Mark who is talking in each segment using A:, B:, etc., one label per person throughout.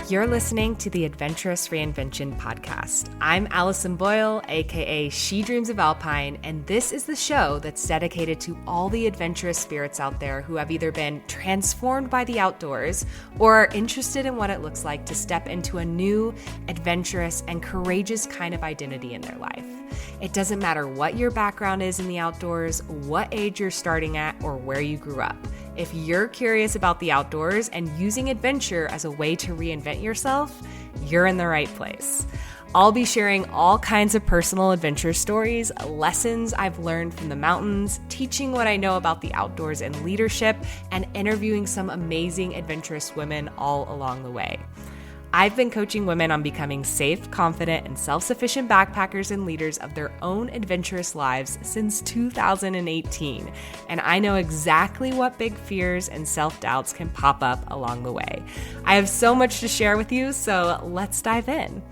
A: You're listening to the Adventurous Reinvention podcast. I'm Allison Boyle, aka She Dreams of Alpine, and this is the show that's dedicated to all the adventurous spirits out there who have either been transformed by the outdoors or are interested in what it looks like to step into a new, adventurous, and courageous kind of identity in their life. It doesn't matter what your background is in the outdoors, what age you're starting at, or where you grew up. If you're curious about the outdoors and using adventure as a way to reinvent yourself, you're in the right place. I'll be sharing all kinds of personal adventure stories, lessons I've learned from the mountains, teaching what I know about the outdoors and leadership, and interviewing some amazing adventurous women all along the way. I've been coaching women on becoming safe, confident, and self-sufficient backpackers and leaders of their own adventurous lives since 2018, and I know exactly what big fears and self-doubts can pop up along the way. I have so much to share with you, so let's dive in.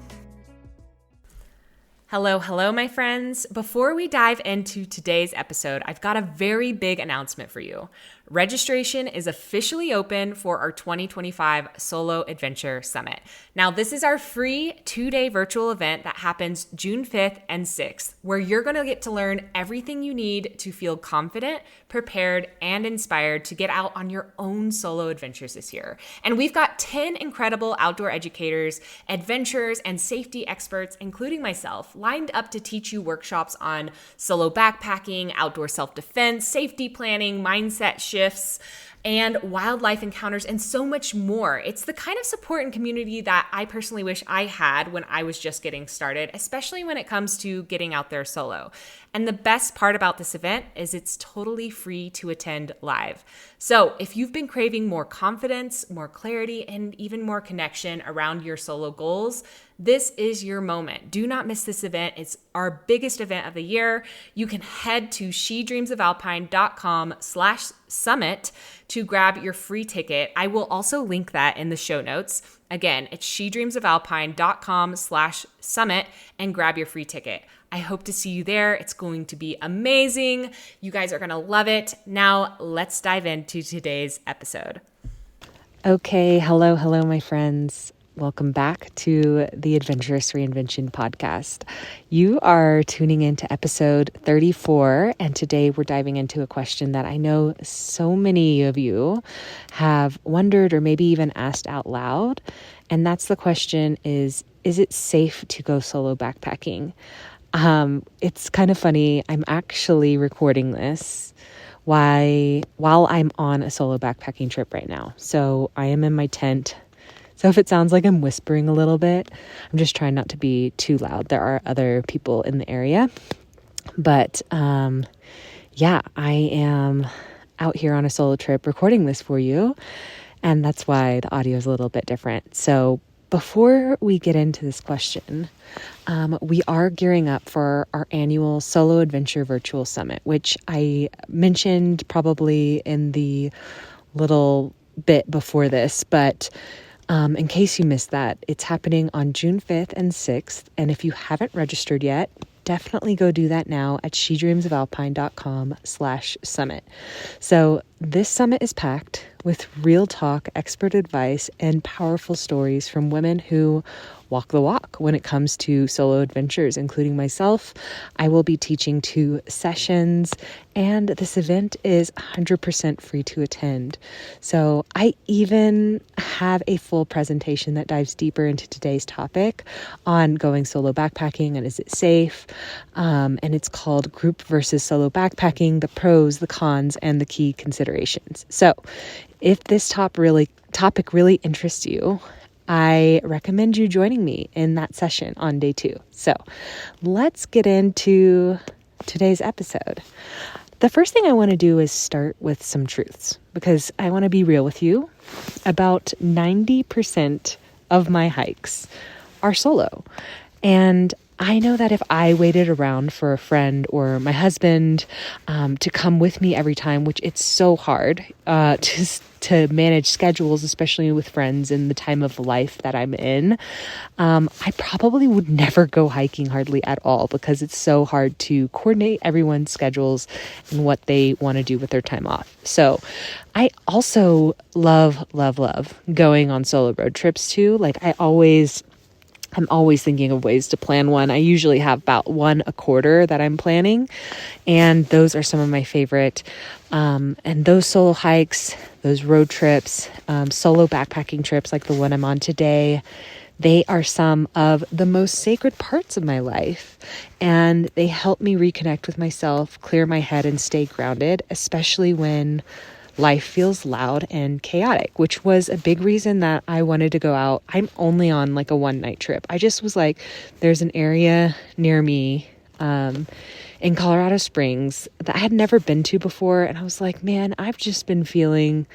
A: Hello, my friends. Before we dive into today's episode, I've got a very big announcement for you. Registration is officially open for our 2025 Solo Adventure Summit. Now, this is our free 2-day virtual event that happens June 5th and 6th, where you're going to get to learn everything you need to feel confident, prepared, and inspired to get out on your own solo adventures this year. And we've got 10 incredible outdoor educators, adventurers, and safety experts, including myself, lined up to teach you workshops on solo backpacking, outdoor self-defense, safety planning, mindset shifts, and wildlife encounters, and so much more. It's the kind of support and community that I personally wish I had when I was just getting started, especially when it comes to getting out there solo. And the best part about this event is it's totally free to attend live. So if you've been craving more confidence, more clarity, and even more connection around your solo goals, this is your moment. Do not miss this event. It's our biggest event of the year. You can head to shedreamsofalpine.com/summit to grab your free ticket. I will also link that in the show notes. Again, it's shedreamsofalpine.com/summit and grab your free ticket. I hope to see you there. It's going to be amazing. You guys are going to love it. Now, let's dive into today's episode. Okay, hello, my friends. Welcome back to the Adventurous Reinvention podcast. You are tuning into episode 34, and today we're diving into a question that I know so many of you have wondered or maybe even asked out loud. And that's the question is it safe to go solo backpacking? It's kind of funny. I'm actually recording this while I'm on a solo backpacking trip right now. So I am in my tent. So if it sounds like I'm whispering a little bit, I'm just trying not to be too loud. There are other people in the area. But I am out here on a solo trip recording this for you. And that's why the audio is a little bit different. So before we get into this question, we are gearing up for our annual Solo Adventure Virtual Summit, which I mentioned probably in the little bit before this, but in case you missed that, it's happening on June 5th and 6th, and if you haven't registered yet, definitely go do that now at shedreamsofalpine.com/summit. So this summit is packed with real talk, expert advice, and powerful stories from women who walk the walk when it comes to solo adventures, including myself. I will be teaching 2 sessions, and this event is 100% free to attend. So I even have a full presentation that dives deeper into today's topic on going solo backpacking and is it safe? And it's called Group versus Solo Backpacking, the pros, the cons, and the key considerations. So if this topic really interests you, I recommend you joining me in that session on day 2. So let's get into today's episode. The first thing I want to do is start with some truths because I want to be real with you. About 90% of my hikes are solo. And
B: I know that if I waited around for a friend or my husband to come with me every time, which it's so hard to manage schedules, especially with friends in the time of life that I'm in, I probably would never go hiking hardly at all because it's so hard to coordinate everyone's schedules and what they want to do with their time off. So I also love going on solo road trips too. Like I'm always thinking of ways to plan one. I usually have about one a quarter that I'm planning, and those are some of my favorite. And those solo hikes, those road trips, solo backpacking trips like the one I'm on today, they are some of the most sacred parts of my life, and they help me reconnect with myself, clear my head, and stay grounded, especially when life feels loud and chaotic, which was a big reason that I wanted to go out. I'm only on like a one-night trip. I just was like, there's an area near me in Colorado Springs that I had never been to before. And I was like, man, I've just been feeling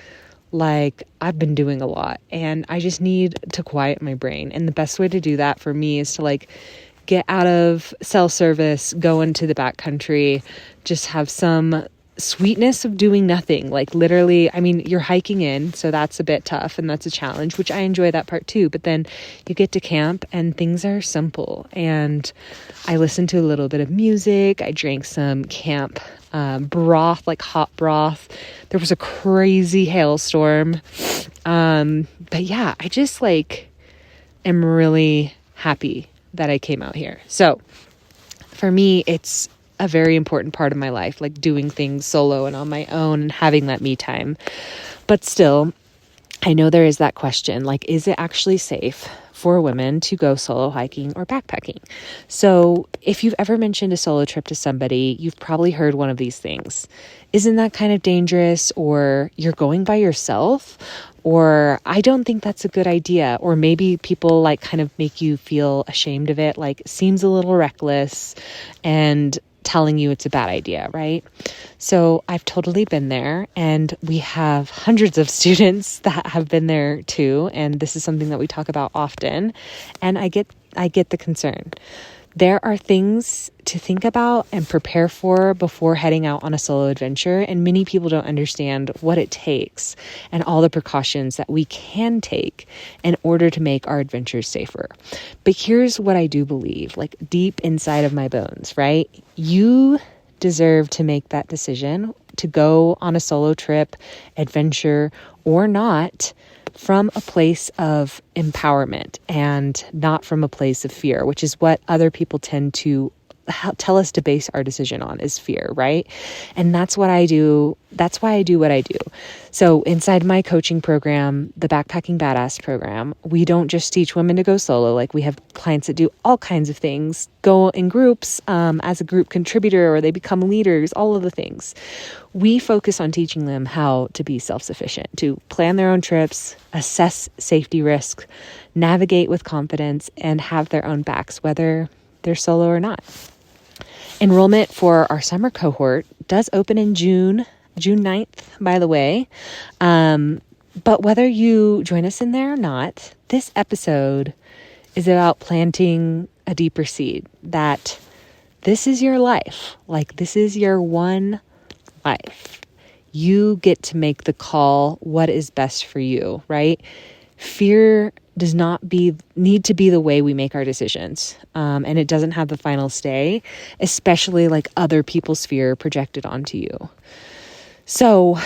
B: like I've been doing a lot and I just need to quiet my brain. And the best way to do that for me is to like get out of cell service, go into the backcountry, just have some sweetness of doing nothing. Like literally, I mean, you're hiking in, so that's a bit tough and that's a challenge, which I enjoy that part too. But then you get to camp and things are simple. And I listened to a little bit of music. I drank some camp broth, like hot broth. There was a crazy hailstorm. But yeah, I just like am really happy that I came out here. So for me, it's a very important part of my life, like doing things solo and on my own and having that me time. But still, I know there is that question, like, is it actually safe for women to go solo hiking or backpacking? So if you've ever mentioned a solo trip to somebody, you've probably heard one of these things. Isn't that kind of dangerous? Or you're going by yourself? Or I don't think that's a good idea. Or maybe people like kind of make you feel ashamed of it, like seems a little reckless and telling you it's a bad idea, right? So I've totally been there, and we have hundreds of students that have been there too, and this is something that we talk about often, and I get the concern. There are things to think about and prepare for before heading out on a solo adventure, and many people don't understand what it takes and all the precautions that we can take in order to make our adventures safer. But here's what I do believe, like deep inside of my bones, right? You deserve to make that decision to go on a solo trip, adventure, or not, from a place of empowerment and not from a place of fear, which is what other people tend to tell us to base our decision on, is fear, right? And that's what I do. That's why I do what I do. So inside my coaching program, the Backpacking Badass program, we don't just teach women to go solo. Like we have clients that do all kinds of things, go in groups as a group contributor, or they become leaders, all of the things. We focus on teaching them how to be self-sufficient, to plan their own trips, assess safety risks, navigate with confidence, and have their own backs, whether they're solo or not. Enrollment for our summer cohort does open in June 9th, by the way. But whether you join us in there or not, this episode is about planting a deeper seed that this is your life. Like this is your one life. You get to make the call what is best for you, right? Fear does not need to be the way we make our decisions. And it doesn't have the final say, especially like other people's fear projected onto you. So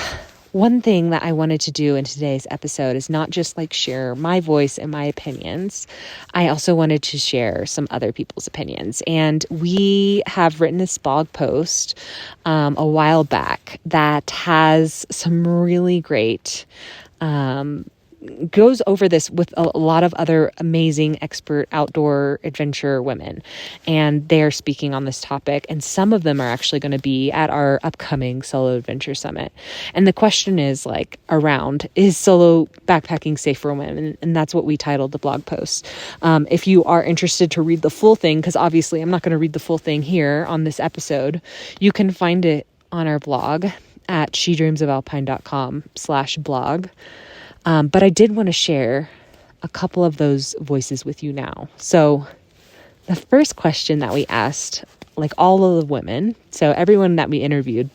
B: one thing that I wanted to do in today's episode is not just like share my voice and my opinions. I also wanted to share some other people's opinions. And we have written this blog post a while back that has some really great goes over this with a lot of other amazing expert outdoor adventure women, and they're speaking on this topic, and some of them are actually going to be at our upcoming solo adventure summit. And the question is like around, is solo backpacking safe for women? And that's what we titled the blog post. If you are interested to read the full thing, because obviously I'm not going to read the full thing here on this episode, you can find it on our blog at shedreamsofalpine.com/blog. But I did want to share a couple of those voices with you now. So the first question that we asked, like all of the women, so everyone that we interviewed,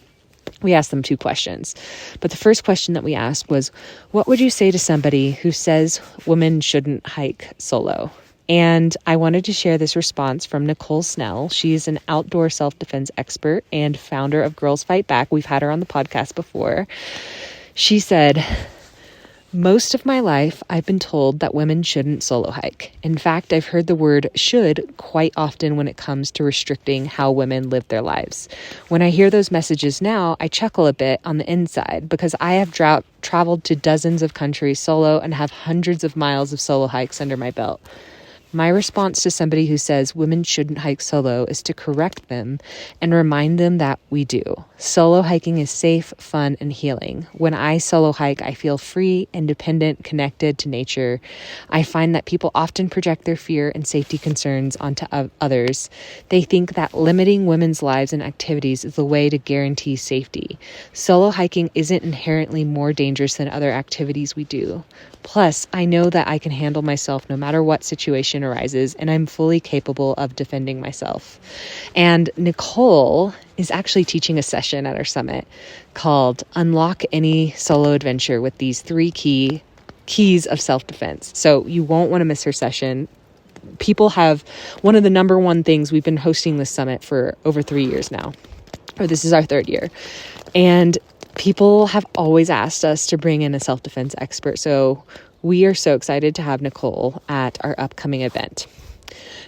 B: we asked them 2 questions. But the first question that we asked was, what would you say to somebody who says women shouldn't hike solo? And I wanted to share this response from Nicole Snell. She's an outdoor self-defense expert and founder of Girls Fight Back. We've had her on the podcast before. She said, most of my life, I've been told that women shouldn't solo hike. In fact, I've heard the word should quite often when it comes to restricting how women live their lives. When I hear those messages now, I chuckle a bit on the inside because I have traveled to dozens of countries solo and have hundreds of miles of solo hikes under my belt. My response to somebody who says women shouldn't hike solo is to correct them and remind them that we do. Solo hiking is safe, fun, and healing. When I solo hike, I feel free, independent, connected to nature. I find that people often project their fear and safety concerns onto others. They think that limiting women's lives and activities is the way to guarantee safety. Solo hiking isn't inherently more dangerous than other activities we do. Plus, I know that I can handle myself no matter what situation arises, and I'm fully capable of defending myself. And Nicole is actually teaching a session at our summit called Unlock Any Solo Adventure with these 3 keys of self-defense. So you won't want to miss her session. People have one of the number one things. We've been hosting this summit for over 3 years now, or this is our 3rd year. And people have always asked us to bring in a self-defense expert. So we are so excited to have Nicole at our upcoming event.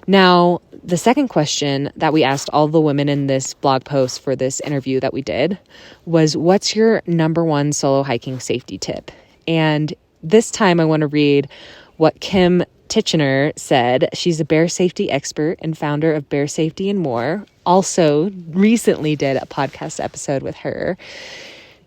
B: Now, the second question that we asked all the women in this blog post for this interview that we did was, what's your number one solo hiking safety tip? And this time I want to read what Kim Titchener said. She's a bear safety expert and founder of Bear Safety and More. Also recently did a podcast episode with her.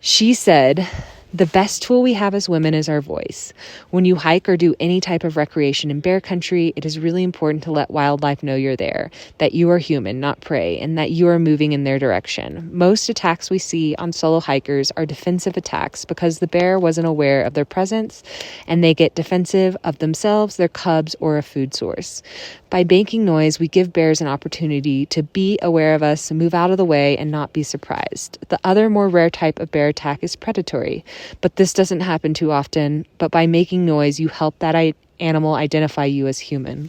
B: She said, the best tool we have as women is our voice. When you hike or do any type of recreation in bear country, it is really important to let wildlife know you're there, that you are human, not prey, and that you are moving in their direction. Most attacks we see on solo hikers are defensive attacks because the bear wasn't aware of their presence, and they get defensive of themselves, their cubs, or a food source. By making noise, we give bears an opportunity to be aware of us, move out of the way, and not be surprised. The other more rare type of bear attack is predatory, but this doesn't happen too often. But by making noise, you help that animal identify you as human.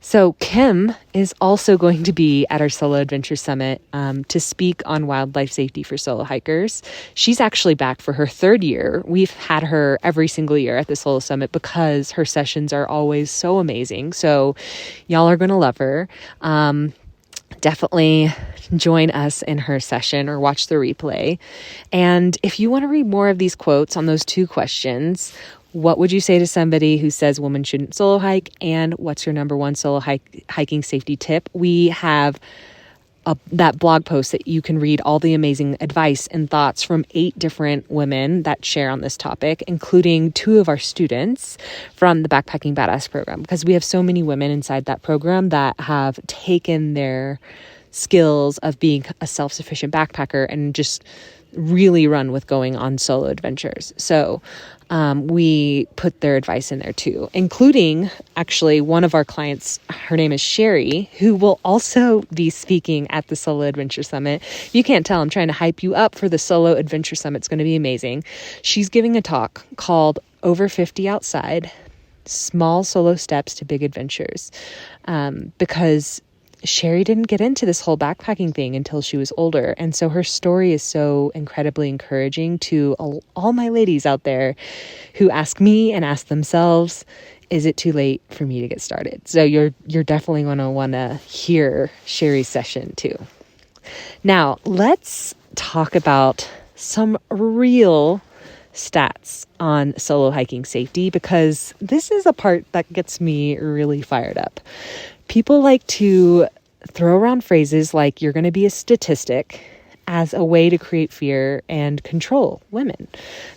B: So Kim is also going to be at our Solo Adventure Summit to speak on wildlife safety for solo hikers. She's actually back for her 3rd year. We've had her every single year at the Solo Summit because her sessions are always so amazing. So y'all are going to love her. Definitely join us in her session or watch the replay. And if you want to read more of these quotes on those 2 questions, what would you say to somebody who says women shouldn't solo hike? And what's your number one solo hiking safety tip? We have that blog post that you can read all the amazing advice and thoughts from 8 different women that share on this topic, including 2 of our students from the Backpacking Badass program, because we have so many women inside that program that have taken their skills of being a self-sufficient backpacker and just really run with going on solo adventures. So we put their advice in there too, including actually one of our clients. Her name is Sherry, who will also be speaking at the Solo Adventure Summit. If you can't tell, I'm trying to hype you up for the Solo Adventure Summit. It's going to be amazing. She's giving a talk called Over 50 Outside, Small Solo Steps to Big Adventures, because Sherry didn't get into this whole backpacking thing until she was older. And so her story is so incredibly encouraging to all my ladies out there who ask me and ask themselves, is it too late for me to get started? So you're definitely going to want to hear Sherry's session too. Now, let's talk about some real stats on solo hiking safety, because this is a part that gets me really fired up. People like to throw around phrases like you're going to be a statistic as a way to create fear and control women.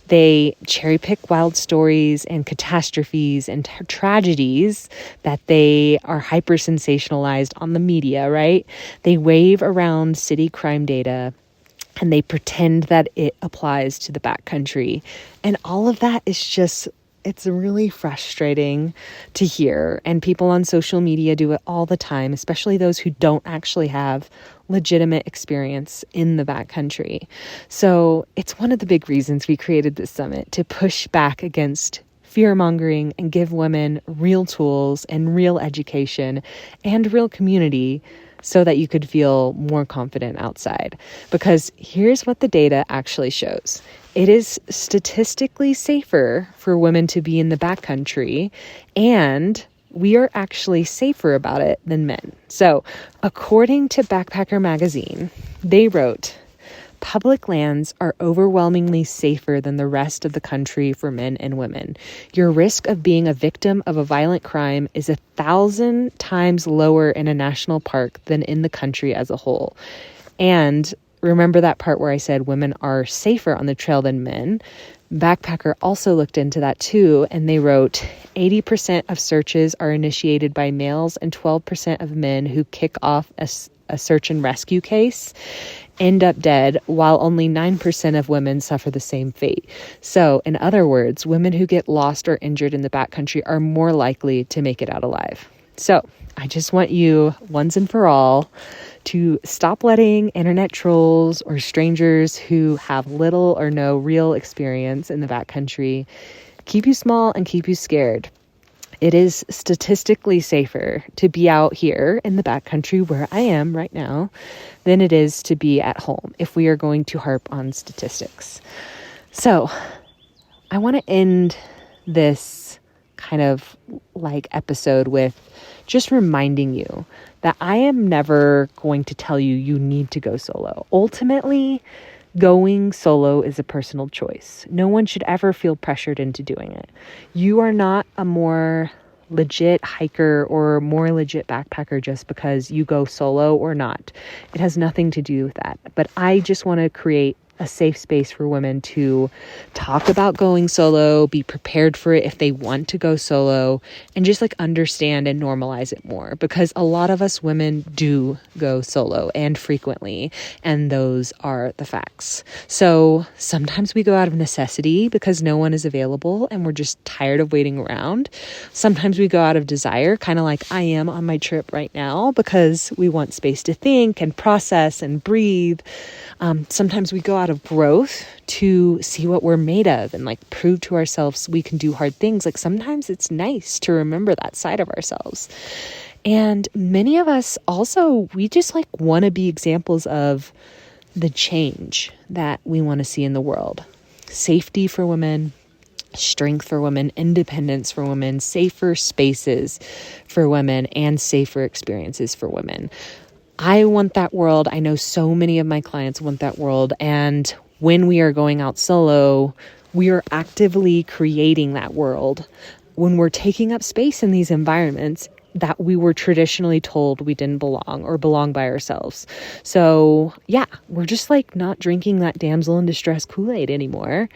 B: They cherry pick wild stories and catastrophes and tragedies that they are hyper sensationalized on the media, right? They wave around city crime data and they pretend that it applies to the backcountry. And all of that is just, it's really frustrating to hear. And people on social media do it all the time, especially those who don't actually have legitimate experience in the backcountry. So it's one of the big reasons we created this summit, to push back against fear-mongering and give women real tools and real education and real community so that you could feel more confident outside. Because here's what the data actually shows. It is statistically safer for women to be in the backcountry, and we are actually safer about it than men. So, according to Backpacker magazine, they wrote, public lands are overwhelmingly safer than the rest of the country for men and women. Your risk of being a victim of a violent crime is 1,000 times lower in a national park than in the country as a whole. And remember that part where I said women are safer on the trail than men? Backpacker also looked into that too, and they wrote 80% of searches are initiated by males and 12% of men who kick off a search and rescue case end up dead, while only 9% of women suffer the same fate. So, in other words, women who get lost or injured in the backcountry are more likely to make it out alive. So, I just want you, once and for all, to stop letting internet trolls or strangers who have little or no real experience in the backcountry keep you small and keep you scared. It is statistically safer to be out here in the backcountry where I am right now than it is to be at home, if we are going to harp on statistics. So I want to end this kind of like episode with just reminding you that I am never going to tell you you need to go solo. Ultimately, going solo is a personal choice. No one should ever feel pressured into doing it. You are not a more legit hiker or more legit backpacker just because you go solo or not. It has nothing to do with that. But I just want to create a safe space for women to talk about going solo, be prepared for it if they want to go solo, and just like understand and normalize it more, because a lot of us women do go solo and frequently, and those are the facts. So sometimes we go out of necessity because no one is available and we're just tired of waiting around. Sometimes we go out of desire, kind of like I am on my trip right now, because we want space to think and process and breathe. Sometimes we go out of growth to see what we're made of and like prove to ourselves we can do hard things. Like sometimes it's nice to remember that side of ourselves. And many of us also, we just like want to be examples of the change that we want to see in the world. Safety for women, strength for women, independence for women, safer spaces for women, and safer experiences for women. I want that world. I know so many of my clients want that world. And when we are going out solo, we are actively creating that world. When we're taking up space in these environments that we were traditionally told we didn't belong or belong by ourselves. So yeah, we're just like not drinking that damsel in distress Kool-Aid anymore.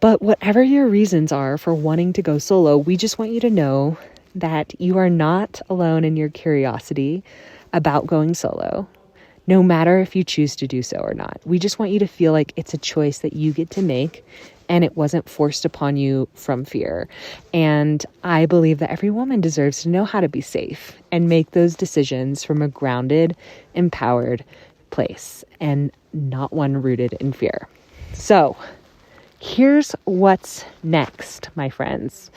B: But whatever your reasons are for wanting to go solo, we just want you to know that you are not alone in your curiosity about going solo, no matter if you choose to do so or not. We just want you to feel like it's a choice that you get to make and it wasn't forced upon you from fear. And I believe that every woman deserves to know how to be safe and make those decisions from a grounded, empowered place and not one rooted in fear. So here's what's next, my friends.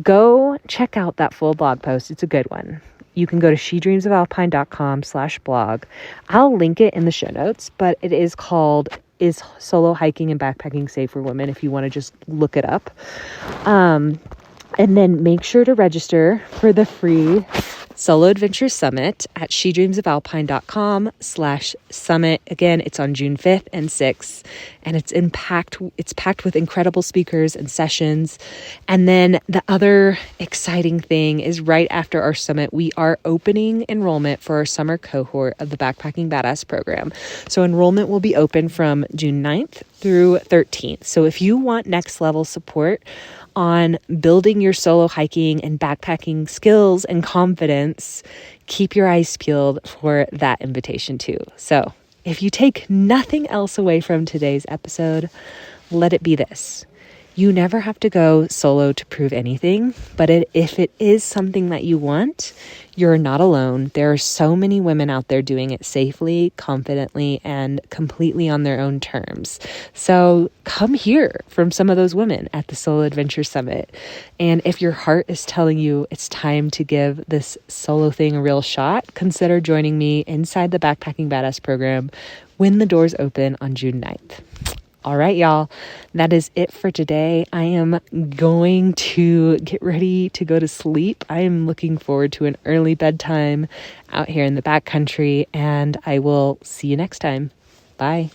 B: Go check out that full blog post. It's a good one. You can go to shedreamsofalpine.com/blog. I'll link it in the show notes, but it is called Is Solo Hiking and Backpacking Safe for Women if you want to just look it up. And then make sure to register for the free Solo Adventure Summit at shedreamsofalpine.com/summit. Again, it's on June 5th and 6th, and it's packed with incredible speakers and sessions. And then the other exciting thing is right after our summit, we are opening enrollment for our summer cohort of the Backpacking Badass program. So enrollment will be open from June 9th through 13th. So if you want next level support on building your solo hiking and backpacking skills and confidence, keep your eyes peeled for that invitation too. So if you take nothing else away from today's episode, let it be this. You never have to go solo to prove anything, but if it is something that you want, you're not alone. There are so many women out there doing it safely, confidently, and completely on their own terms. So come hear from some of those women at the Solo Adventure Summit. And if your heart is telling you it's time to give this solo thing a real shot, consider joining me inside the Backpacking Badass program when the doors open on June 9th. All right, y'all, that is it for today. I am going to get ready to go to sleep. I am looking forward to an early bedtime out here in the backcountry, and I will see you next time. Bye.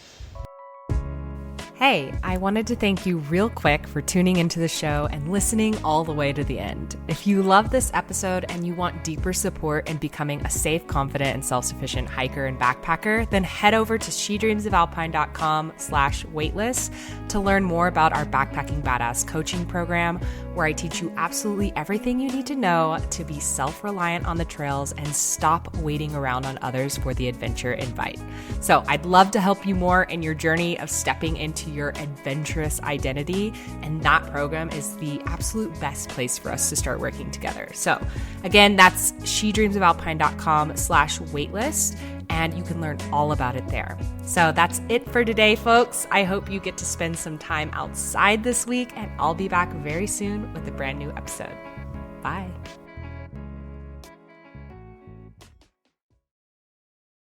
A: Hey, I wanted to thank you real quick for tuning into the show and listening all the way to the end. If you love this episode and you want deeper support in becoming a safe, confident, and self-sufficient hiker and backpacker, then head over to shedreamsofalpine.com/waitlist to learn more about our Backpacking Badass coaching program, where I teach you absolutely everything you need to know to be self-reliant on the trails and stop waiting around on others for the adventure invite. So I'd love to help you more in your journey of stepping into your adventurous identity, and that program is the absolute best place for us to start working together. So again, that's shedreamsofalpine.com/waitlist, and you can learn all about it there. So that's it for today, folks. I hope you get to spend some time outside this week, and I'll be back very soon with a brand new episode. Bye.